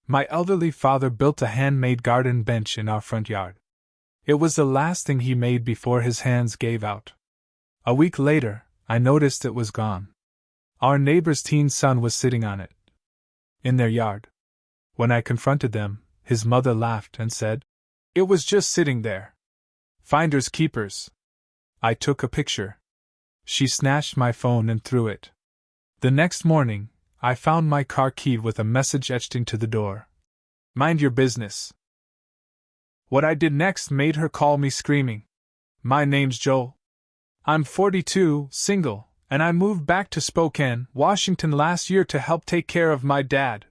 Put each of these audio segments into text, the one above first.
My elderly father built a handmade garden bench in our front yard. It was the last thing he made before his hands gave out. A week later, I noticed it was gone. Our neighbor's teen son was sitting on it. In their yard. When I confronted them, his mother laughed and said, "It was just sitting there. Finders keepers." I took a picture. She snatched my phone and threw it. The next morning, I found my car keyed with a message etched into the door. "Mind your business." What I did next made her call me screaming. "My name's Joel. I'm 42, single, and I moved back to Spokane, Washington last year to help take care of my dad.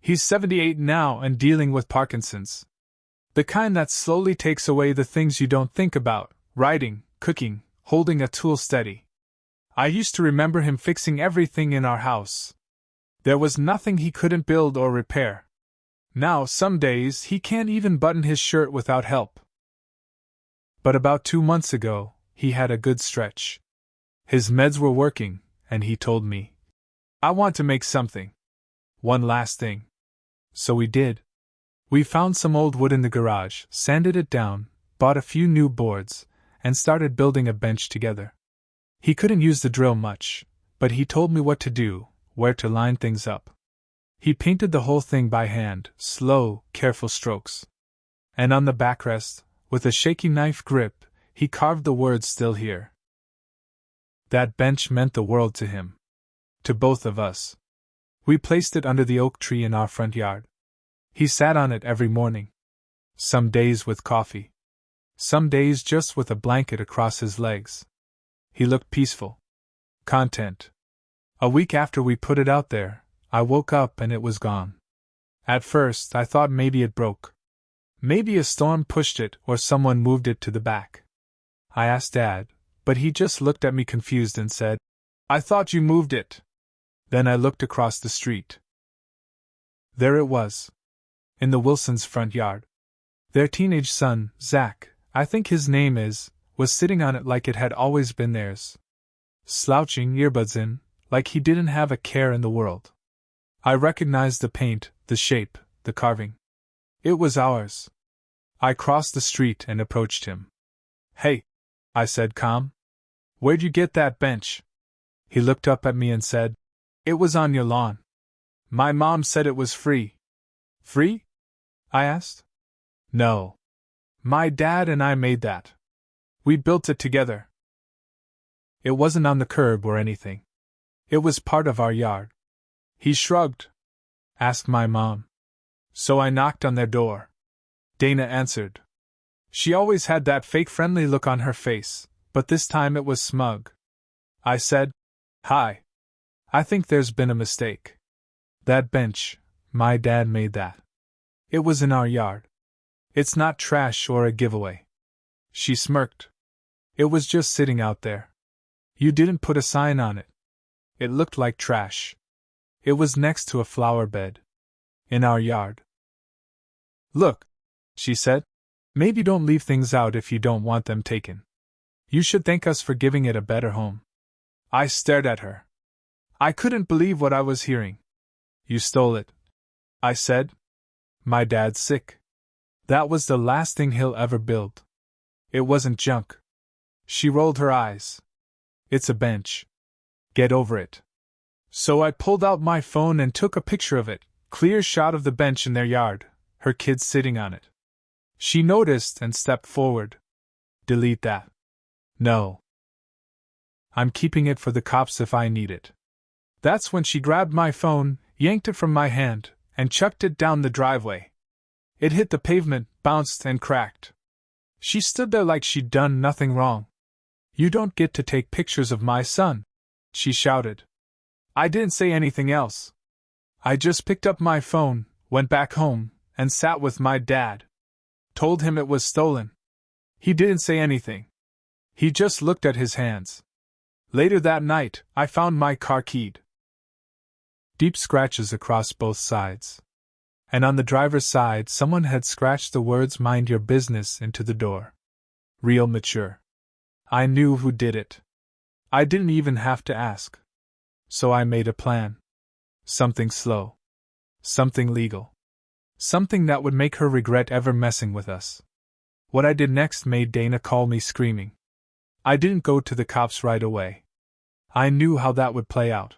He's 78 now and dealing with Parkinson's. The kind that slowly takes away the things you don't think about: writing, cooking, holding a tool steady. I used to remember him fixing everything in our house. There was nothing he couldn't build or repair. Now, some days, he can't even button his shirt without help. But about 2 months ago, he had a good stretch. His meds were working, and he told me, "I want to make something. One last thing." So we did. We found some old wood in the garage, sanded it down, bought a few new boards, and started building a bench together. He couldn't use the drill much, but he told me what to do, where to line things up. He painted the whole thing by hand, slow, careful strokes. And on the backrest, with a shaky knife grip, he carved the words "Still Here." That bench meant the world to him. To both of us. We placed it under the oak tree in our front yard. He sat on it every morning. Some days with coffee. Some days just with a blanket across his legs. He looked peaceful. Content. A week after we put it out there, I woke up and it was gone. At first, I thought maybe it broke. Maybe a storm pushed it or someone moved it to the back. I asked Dad, but he just looked at me confused and said, "I thought you moved it." Then I looked across the street. There it was. In the Wilsons' front yard. Their teenage son, Zach, I think his name is, was sitting on it like it had always been theirs. Slouching, earbuds in, like he didn't have a care in the world. I recognized the paint, the shape, the carving. It was ours. I crossed the street and approached him. "Hey," I said, calm. "Where'd you get that bench?" He looked up at me and said, "It was on your lawn. My mom said it was free." "Free?" I asked. "No. My dad and I made that. We built it together. It wasn't on the curb or anything. It was part of our yard." He shrugged. "Ask my mom." So I knocked on their door. Dana answered. She always had that fake friendly look on her face, but this time it was smug. I said, "Hi. I think there's been a mistake. That bench, my dad made that. It was in our yard. It's not trash or a giveaway." She smirked. "It was just sitting out there. You didn't put a sign on it. It looked like trash. It was next to a flower bed. In our yard." "Look," she said, "maybe don't leave things out if you don't want them taken. You should thank us for giving it a better home." I stared at her. I couldn't believe what I was hearing. "You stole it," I said. "My dad's sick. That was the last thing he'll ever build. It wasn't junk." She rolled her eyes. "It's a bench. Get over it." So I pulled out my phone and took a picture of it, clear shot of the bench in their yard, her kids sitting on it. She noticed and stepped forward. "Delete that." "No. I'm keeping it for the cops if I need it." That's when she grabbed my phone, yanked it from my hand, and chucked it down the driveway. It hit the pavement, bounced, and cracked. She stood there like she'd done nothing wrong. "You don't get to take pictures of my son," she shouted. I didn't say anything else. I just picked up my phone, went back home, and sat with my dad. Told him it was stolen. He didn't say anything. He just looked at his hands. Later that night, I found my car keyed. Deep scratches across both sides. And on the driver's side, someone had scratched the words "Mind your business" into the door. Real mature. I knew who did it. I didn't even have to ask. So I made a plan. Something slow. Something legal. Something that would make her regret ever messing with us. What I did next made Dana call me screaming. I didn't go to the cops right away. I knew how that would play out.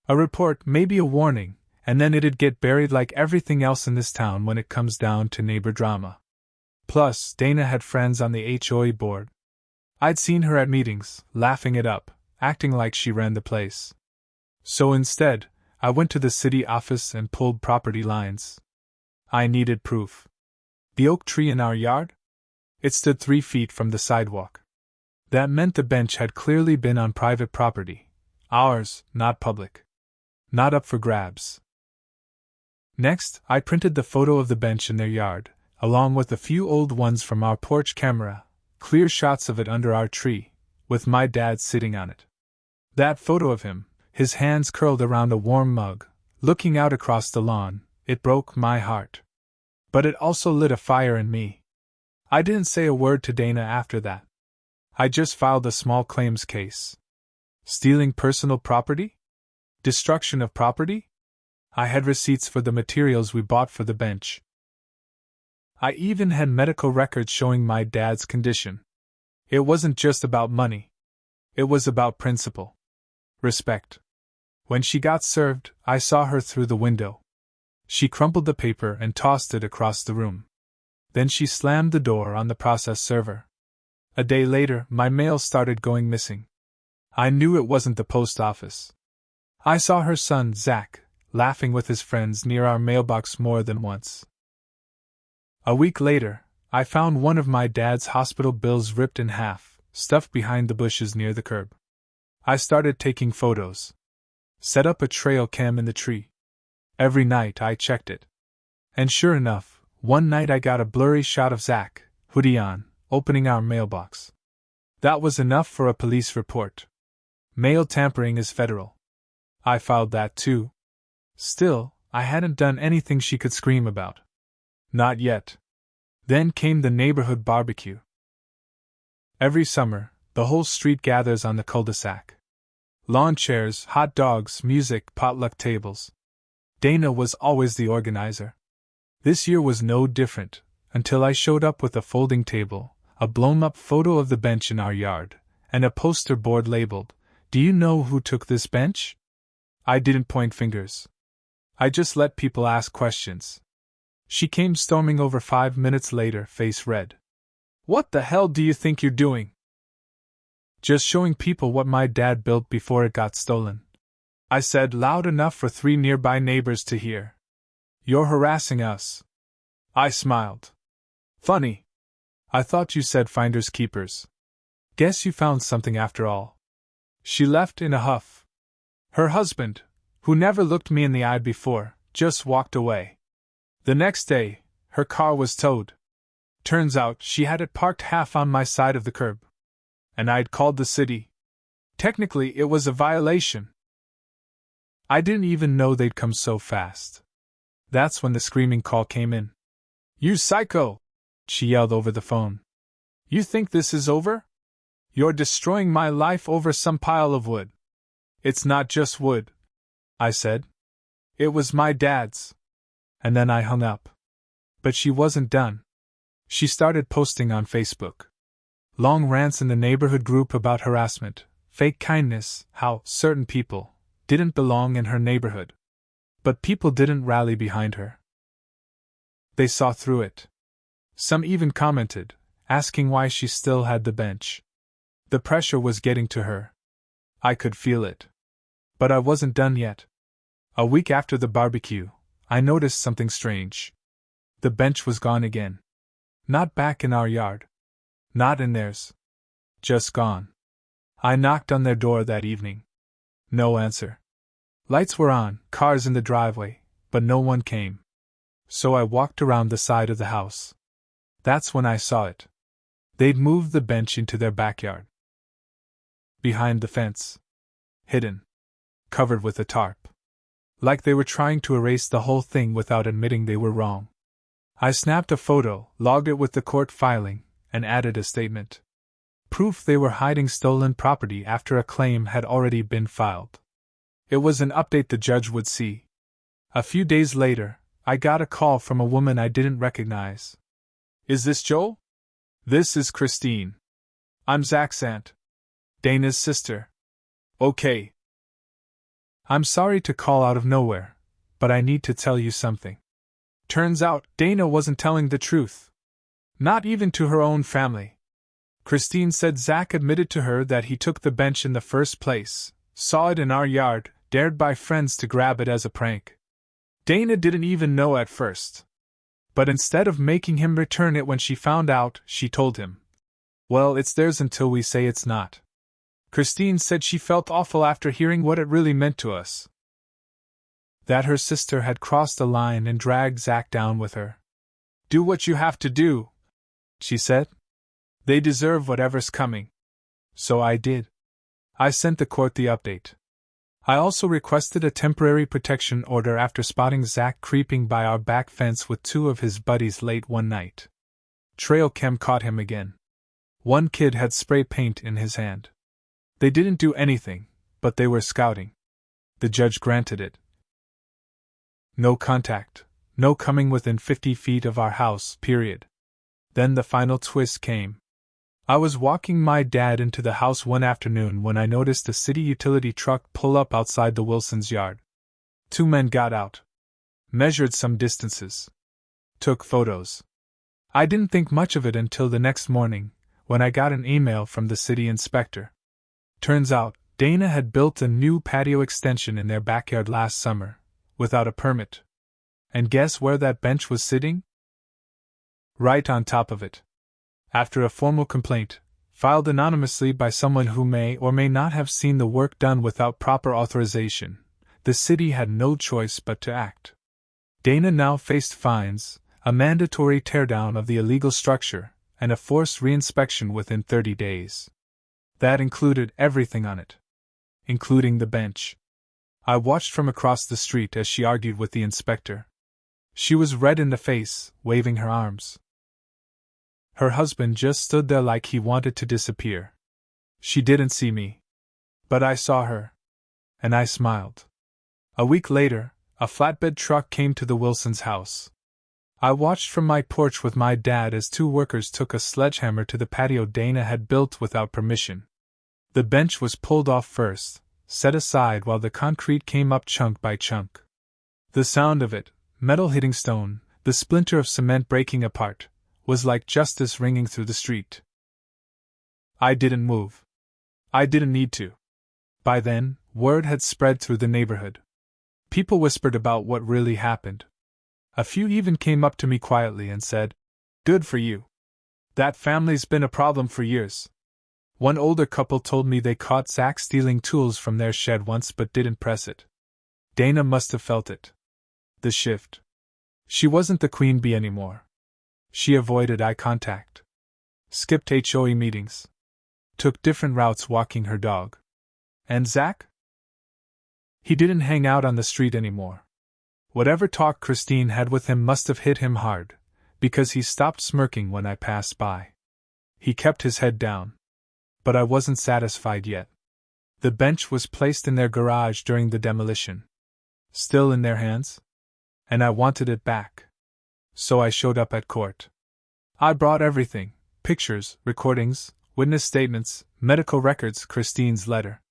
A report, maybe a warning, and then it'd get buried like everything else in this town when it comes down to neighbor drama. Plus, Dana had friends on the HOA board. I'd seen her at meetings, laughing it up, acting like she ran the place. So instead, I went to the city office and pulled property lines. I needed proof. The oak tree in our yard? It stood 3 feet from the sidewalk. That meant the bench had clearly been on private property. Ours, not public. Not up for grabs. Next, I printed the photo of the bench in their yard, along with a few old ones from our porch camera, clear shots of it under our tree, with my dad sitting on it. That photo of him, his hands curled around a warm mug, looking out across the lawn, it broke my heart. But it also lit a fire in me. I didn't say a word to Dana after that. I just filed a small claims case. Stealing personal property? Destruction of property? I had receipts for the materials we bought for the bench. I even had medical records showing my dad's condition. It wasn't just about money. It was about principle. Respect. When she got served, I saw her through the window. She crumpled the paper and tossed it across the room. Then she slammed the door on the process server. A day later, my mail started going missing. I knew it wasn't the post office. I saw her son, Zach, laughing with his friends near our mailbox more than once. A week later, I found one of my dad's hospital bills ripped in half, stuffed behind the bushes near the curb. I started taking photos. Set up a trail cam in the tree. Every night I checked it. And sure enough, one night I got a blurry shot of Zach, hoodie on, opening our mailbox. That was enough for a police report. Mail tampering is federal. I filed that too. Still, I hadn't done anything she could scream about. Not yet. Then came the neighborhood barbecue. Every summer, the whole street gathers on the cul-de-sac. Lawn chairs, hot dogs, music, potluck tables. Dana was always the organizer. This year was no different, until I showed up with a folding table, a blown-up photo of the bench in our yard, and a poster board labeled, "Do you know who took this bench?" I didn't point fingers. I just let people ask questions. She came storming over 5 minutes later, face red. "What the hell do you think you're doing?" "Just showing people what my dad built before it got stolen," I said, loud enough for 3 nearby neighbors to hear. "You're harassing us." I smiled. "Funny. I thought you said finders keepers. Guess you found something after all." She left in a huff. Her husband, who never looked me in the eye before, just walked away. The next day, her car was towed. Turns out she had it parked half on my side of the curb. And I'd called the city. Technically, it was a violation. I didn't even know they'd come so fast. That's when the screaming call came in. "You psycho!" she yelled over the phone. "You think this is over? You're destroying my life over some pile of wood." "It's not just wood," I said. "It was my dad's." And then I hung up. But she wasn't done. She started posting on Facebook. Long rants in the neighborhood group about harassment, fake kindness, how certain people didn't belong in her neighborhood. But people didn't rally behind her. They saw through it. Some even commented, asking why she still had the bench. The pressure was getting to her. I could feel it. But I wasn't done yet. A week after the barbecue, I noticed something strange. The bench was gone again. Not back in our yard. Not in theirs. Just gone. I knocked on their door that evening. No answer. Lights were on, cars in the driveway, but no one came. So I walked around the side of the house. That's when I saw it. They'd moved the bench into their backyard. Behind the fence. Hidden. Covered with a tarp. Like they were trying to erase the whole thing without admitting they were wrong. I snapped a photo, logged it with the court filing, and added a statement. Proof they were hiding stolen property after a claim had already been filed. It was an update the judge would see. A few days later, I got a call from a woman I didn't recognize. Is this Joel? This is Christine. I'm Zach's aunt. Dana's sister. Okay. I'm sorry to call out of nowhere, but I need to tell you something. Turns out, Dana wasn't telling the truth. Not even to her own family. Christine said Zach admitted to her that he took the bench in the first place, saw it in our yard, dared by friends to grab it as a prank. Dana didn't even know at first. But instead of making him return it when she found out, she told him, "Well, it's theirs until we say it's not." Christine said she felt awful after hearing what it really meant to us. That her sister had crossed the line and dragged Zach down with her. "Do what you have to do," she said. "They deserve whatever's coming." So I did. I sent the court the update. I also requested a temporary protection order after spotting Zach creeping by our back fence with two of his buddies late one night. Trail cam caught him again. One kid had spray paint in his hand. They didn't do anything, but they were scouting. The judge granted it. No contact, no coming within 50 feet of our house, period. Then the final twist came. I was walking my dad into the house one afternoon when I noticed a city utility truck pull up outside the Wilsons' yard. Two men got out, measured some distances, took photos. I didn't think much of it until the next morning, when I got an email from the city inspector. Turns out, Dana had built a new patio extension in their backyard last summer, without a permit. And guess where that bench was sitting? Right on top of it. After a formal complaint, filed anonymously by someone who may or may not have seen the work done without proper authorization, the city had no choice but to act. Dana now faced fines, a mandatory teardown of the illegal structure, and a forced reinspection within 30 days. That included everything on it, including the bench. I watched from across the street as she argued with the inspector. She was red in the face, waving her arms. Her husband just stood there like he wanted to disappear. She didn't see me. But I saw her. And I smiled. A week later, a flatbed truck came to the Wilsons' house. I watched from my porch with my dad as two workers took a sledgehammer to the patio Dana had built without permission. The bench was pulled off first, set aside while the concrete came up chunk by chunk. The sound of it, metal hitting stone, the splinter of cement breaking apart, was like justice ringing through the street. I didn't move. I didn't need to. By then, word had spread through the neighborhood. People whispered about what really happened. A few even came up to me quietly and said, "Good for you. That family's been a problem for years." One older couple told me they caught Zach stealing tools from their shed once but didn't press it. Dana must have felt it. The shift. She wasn't the queen bee anymore. She avoided eye contact, skipped HOE meetings, took different routes walking her dog. And Zach? He didn't hang out on the street anymore. Whatever talk Christine had with him must have hit him hard, because he stopped smirking when I passed by. He kept his head down. But I wasn't satisfied yet. The bench was placed in their garage during the demolition. Still in their hands? And I wanted it back. So I showed up at court. I brought everything: pictures, recordings, witness statements, medical records, Christine's letter.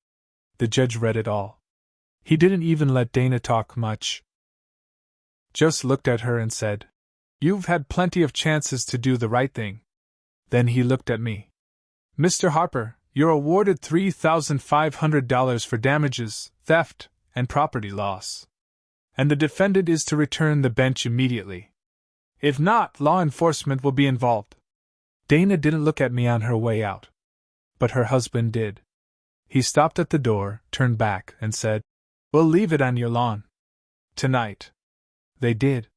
The judge read it all. He didn't even let Dana talk much. Just looked at her and said, "You've had plenty of chances to do the right thing." Then he looked at me. "Mr. Harper, you're awarded $3,500 for damages, theft, and property loss. And the defendant is to return the bench immediately. If not, law enforcement will be involved." Dana didn't look at me on her way out. But her husband did. He stopped at the door, turned back, and said, "We'll leave it on your lawn. Tonight." They did.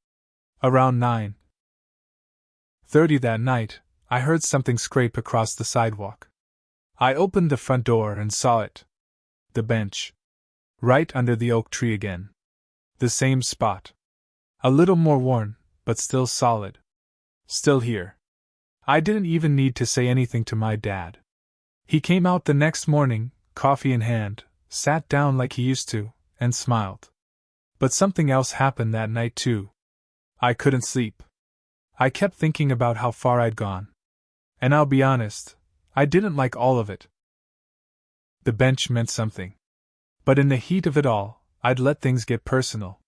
Around 9:30 that night, I heard something scrape across the sidewalk. I opened the front door and saw it. The bench. Right under the oak tree again. The same spot. A little more worn, but still solid. Still here. I didn't even need to say anything to my dad. He came out the next morning, coffee in hand, sat down like he used to, and smiled. But something else happened that night too. I couldn't sleep. I kept thinking about how far I'd gone. And I'll be honest, I didn't like all of it. The bench meant something. But in the heat of it all, I'd let things get personal.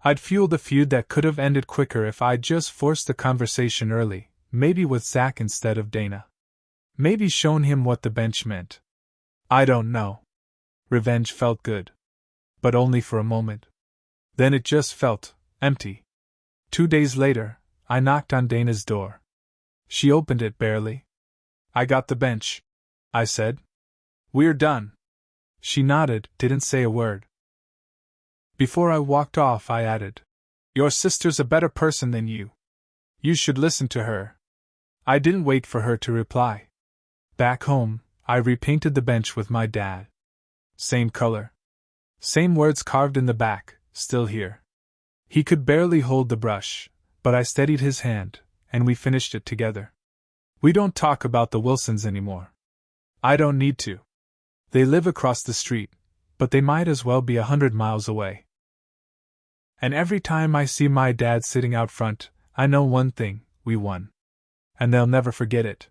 I'd fueled a feud that could have ended quicker if I'd just forced the conversation early, maybe with Zach instead of Dana. Maybe shown him what the bench meant. I don't know. Revenge felt good. But only for a moment. Then it just felt empty. 2 days later, I knocked on Dana's door. She opened it barely. I got the bench, I said. We're done. She nodded, didn't say a word. Before I walked off, I added, Your sister's a better person than you. You should listen to her. I didn't wait for her to reply. Back home, I repainted the bench with my dad. Same color. Same words carved in the back, still here. He could barely hold the brush, but I steadied his hand, and we finished it together. We don't talk about the Wilsons anymore. I don't need to. They live across the street, but they might as well be 100 miles away. And every time I see my dad sitting out front, I know one thing: we won. And they'll never forget it.